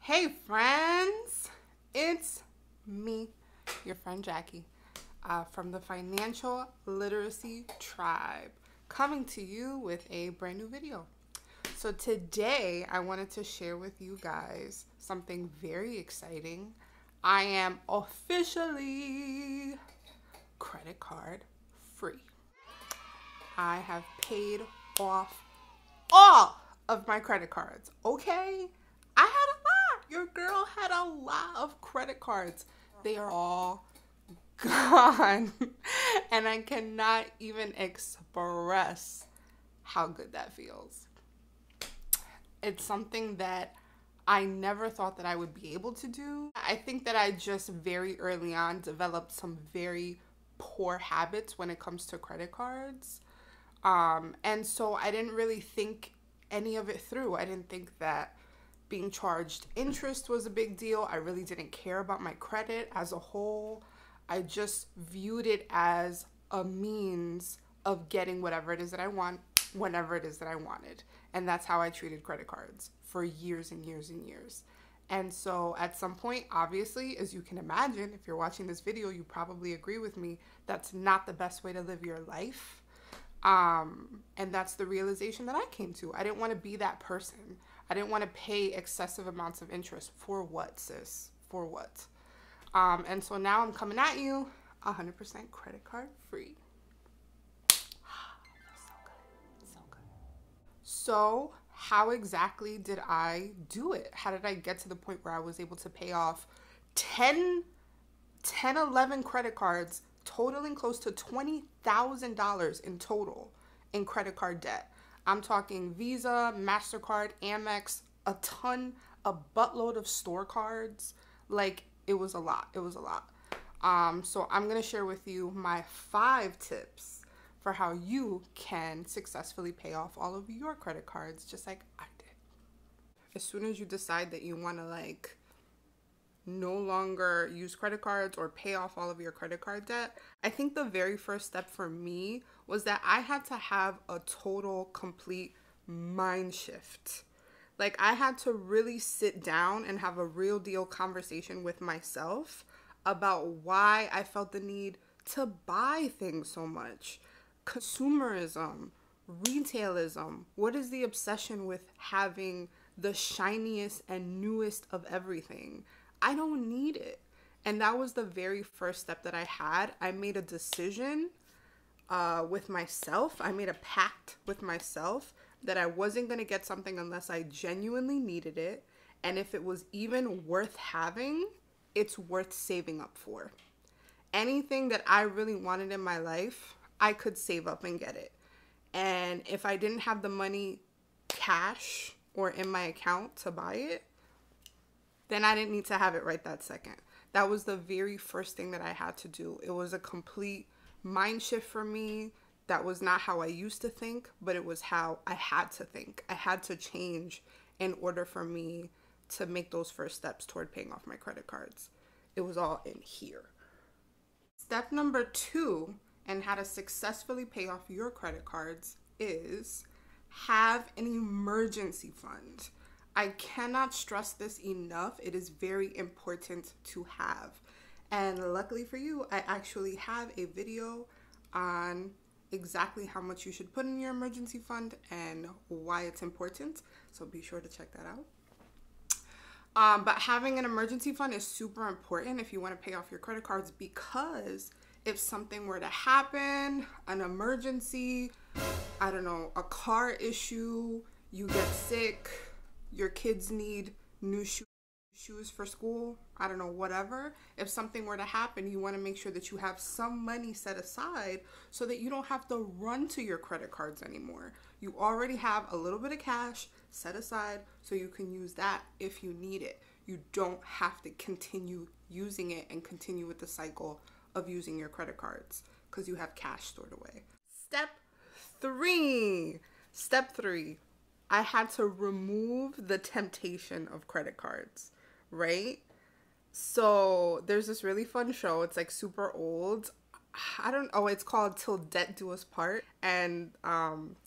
Hey friends, it's me, your friend Jackie, from the Financial Literacy Tribe, coming to you with a brand new video. So today I wanted to share with you guys something very exciting. I am officially credit card free. I have paid off all of my credit cards, okay? I had a lot. Your girl had a lot of credit cards. They are all gone. And I cannot even express how good that feels. It's something that I never thought that I would be able to do. I think that I just very early on developed some very poor habits when it comes to credit cards. And so I didn't really think any of it through. I didn't think that being charged interest was a big deal. I really didn't care about my credit as a whole. I just viewed it as a means of getting whatever it is that I want, whenever it is that I wanted. And that's how I treated credit cards for years and years and years. And so at some point, obviously, as you can imagine, if you're watching this video, you probably agree with me, that's not the best way to live your life. And that's the realization that I came to. I didn't want to be that person. I didn't want to pay excessive amounts of interest. For what, sis? For what? And so now I'm coming at you 100% credit card free. That's so good. So good. So how exactly did I do it? How did I get to the point where I was able to pay off 11 credit cards totaling close to $20,000 in total in credit card debt? I'm talking Visa, MasterCard, Amex, a buttload of store cards. Like, it was a lot. It was a lot. So I'm going to share with you my 5 tips for how you can successfully pay off all of your credit cards just like I did. As soon as you decide that you want to no longer use credit cards or pay off all of your credit card debt, I think the very first step for me was that I had to have a total, complete mind shift. Like, I had to really sit down and have a real deal conversation with myself about why I felt the need to buy things so much. Consumerism, retailism, what is the obsession with having the shiniest and newest of everything? I don't need it. And that was the very first step that I had. I made a decision with myself. I made a pact with myself that I wasn't going to get something unless I genuinely needed it. And if it was even worth having, it's worth saving up for. Anything that I really wanted in my life, I could save up and get it. And if I didn't have the money cash or in my account to buy it, then I didn't need to have it right that second. That was the very first thing that I had to do. It was a complete mind shift for me. That was not how I used to think, but it was how I had to think. I had to change in order for me to make those first steps toward paying off my credit cards. It was all in here. Step number 2, and how to successfully pay off your credit cards, is have an emergency fund. I cannot stress this enough. It is very important to have. And luckily for you, I actually have a video on exactly how much you should put in your emergency fund and why it's important. So be sure to check that out. But having an emergency fund is super important if you want to pay off your credit cards, because if something were to happen, an emergency, I don't know, a car issue, you get sick, your kids need new shoes for school, I don't know, whatever. If something were to happen, you want to make sure that you have some money set aside so that you don't have to run to your credit cards anymore. You already have a little bit of cash set aside so you can use that if you need it. You don't have to continue using it and continue with the cycle of using your credit cards because you have cash stored away. Step 3. I had to remove the temptation of credit cards, right? So there's this really fun show. It's like super old. it's called Till Debt Do Us Part. And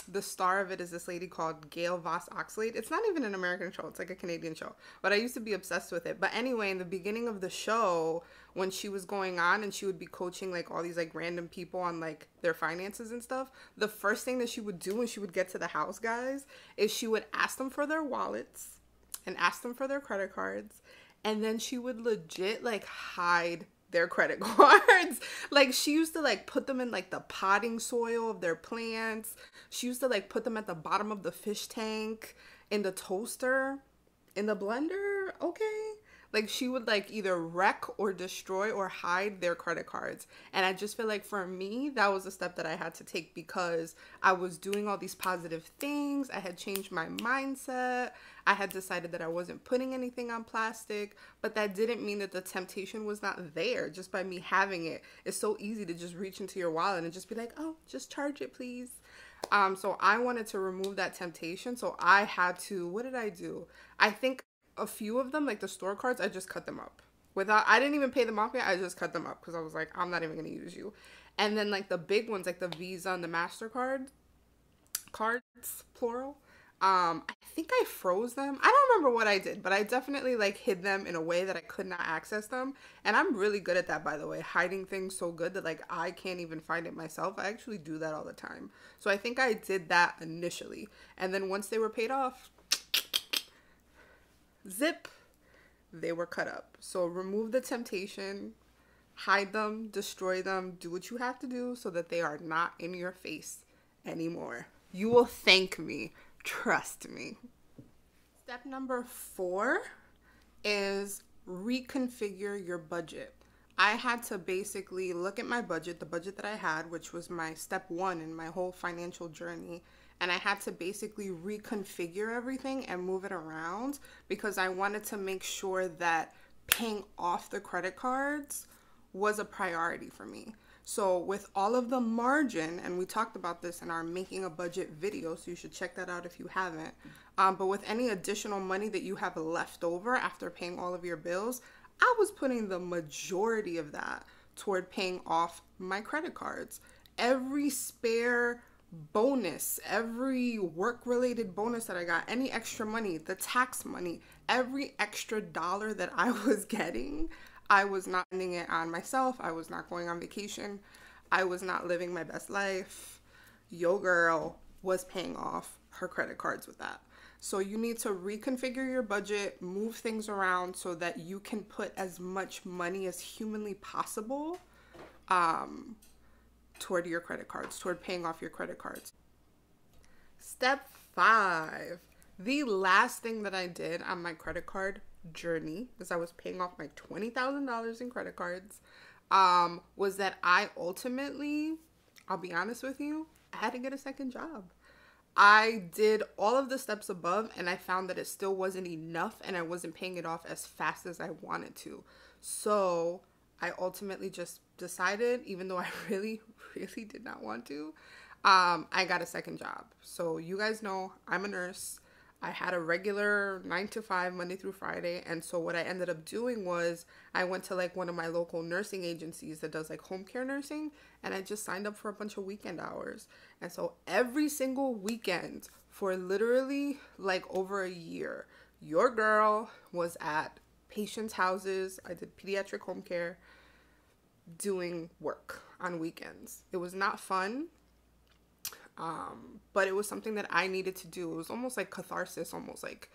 the star of it is this lady called Gail Vaz-Oxlade. It's not even an American show, it's like a Canadian show. But I used to be obsessed with it. But anyway, in the beginning of the show, when she was going on and she would be coaching like all these like random people on like their finances and stuff, the first thing that she would do when she would get to the house, guys, is she would ask them for their wallets and ask them for their credit cards. And then she would legit like hide their credit cards. Like she used to like put them in like the potting soil of their plants. She used to like put them at the bottom of the fish tank, in the toaster, in the blender. Okay. Like she would like either wreck or destroy or hide their credit cards. And I just feel like for me, that was a step that I had to take because I was doing all these positive things. I had changed my mindset. I had decided that I wasn't putting anything on plastic, but that didn't mean that the temptation was not there. Just by me having it, it's so easy to just reach into your wallet and just be like, oh, just charge it, please. So I wanted to remove that temptation. So I had to, what did I do? I think a few of them, like the store cards, I just cut them up. I didn't even pay them off yet. I just cut them up because I was like, I'm not even going to use you. And then like the big ones, like the Visa and the MasterCard cards, plural. I think I froze them. I don't remember what I did, but I definitely like hid them in a way that I could not access them. And I'm really good at that, by the way, hiding things so good that like I can't even find it myself. I actually do that all the time. So I think I did that initially. And then once they were paid off, zip, they were cut up. So remove the temptation, hide them, destroy them, do what you have to do so that they are not in your face anymore. You will thank me. Trust me. Step number 4 is reconfigure your budget. I had to basically look at my budget, the budget that I had, which was my step 1 in my whole financial journey. And I had to basically reconfigure everything and move it around because I wanted to make sure that paying off the credit cards was a priority for me. So with all of the margin, and we talked about this in our Making a Budget video, so you should check that out if you haven't. But with any additional money that you have left over after paying all of your bills, I was putting the majority of that toward paying off my credit cards. Every spare bonus, every work-related bonus that I got, any extra money, the tax money, every extra dollar that I was getting, I was not spending it on myself. I was not going on vacation. I was not living my best life. Yo girl was paying off her credit cards with that. So you need to reconfigure your budget, move things around so that you can put as much money as humanly possible toward your credit cards, toward paying off your credit cards. Step 5. The last thing that I did on my credit card journey, as I was paying off my $20,000 in credit cards, was that I ultimately, I'll be honest with you, I had to get a second job. I did all of the steps above and I found that it still wasn't enough and I wasn't paying it off as fast as I wanted to. So I ultimately just decided, even though I really did not want to, I got a second job. So you guys know I'm a nurse. I had a regular 9 to 5 Monday through Friday. And so what I ended up doing was I went to like one of my local nursing agencies that does like home care nursing. And I just signed up for a bunch of weekend hours. And so every single weekend for literally like over a year, your girl was at patients' houses. I did pediatric home care doing work on weekends. It was not fun. But it was something that I needed to do. It was almost like catharsis, almost like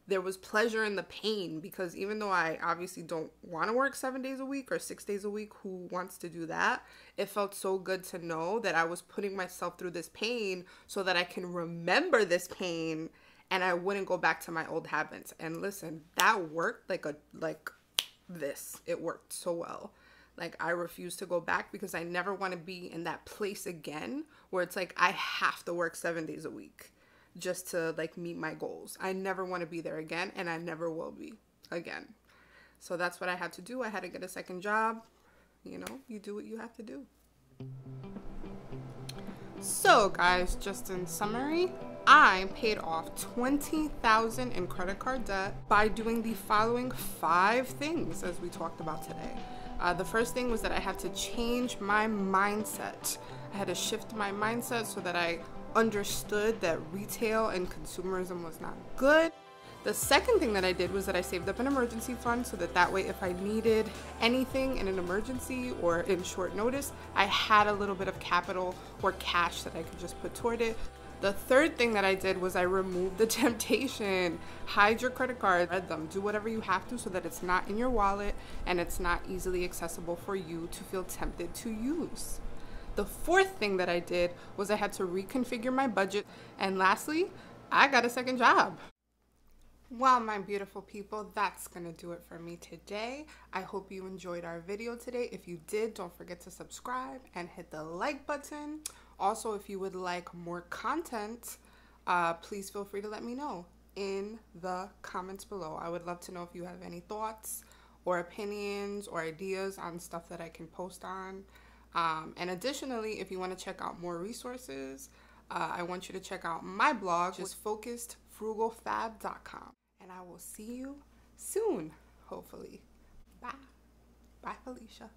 there was pleasure in the pain, because even though I obviously don't want to work 7 days a week or 6 days a week, who wants to do that? It felt so good to know that I was putting myself through this pain so that I can remember this pain and I wouldn't go back to my old habits. And listen, that worked like this. It worked so well. Like, I refuse to go back because I never want to be in that place again where it's like I have to work 7 days a week just to like meet my goals. I never want to be there again, and I never will be again. So that's what I had to do. I had to get a second job. You know, you do what you have to do. So guys, just in summary, I paid off $20,000 in credit card debt by doing the following 5 things as we talked about today. The first thing was that I had to change my mindset. I had to shift my mindset so that I understood that retail and consumerism was not good. The second thing that I did was that I saved up an emergency fund so that way if I needed anything in an emergency or in short notice, I had a little bit of capital or cash that I could just put toward it. The third thing that I did was I removed the temptation. Hide your credit card, read them, do whatever you have to so that it's not in your wallet and it's not easily accessible for you to feel tempted to use. The fourth thing that I did was I had to reconfigure my budget. And lastly, I got a second job. Well, my beautiful people, that's gonna do it for me today. I hope you enjoyed our video today. If you did, don't forget to subscribe and hit the like button. Also, if you would like more content, please feel free to let me know in the comments below. I would love to know if you have any thoughts or opinions or ideas on stuff that I can post on. And additionally, if you want to check out more resources, I want you to check out my blog, which is focusedfrugalfab.com. And I will see you soon, hopefully. Bye. Bye, Felicia.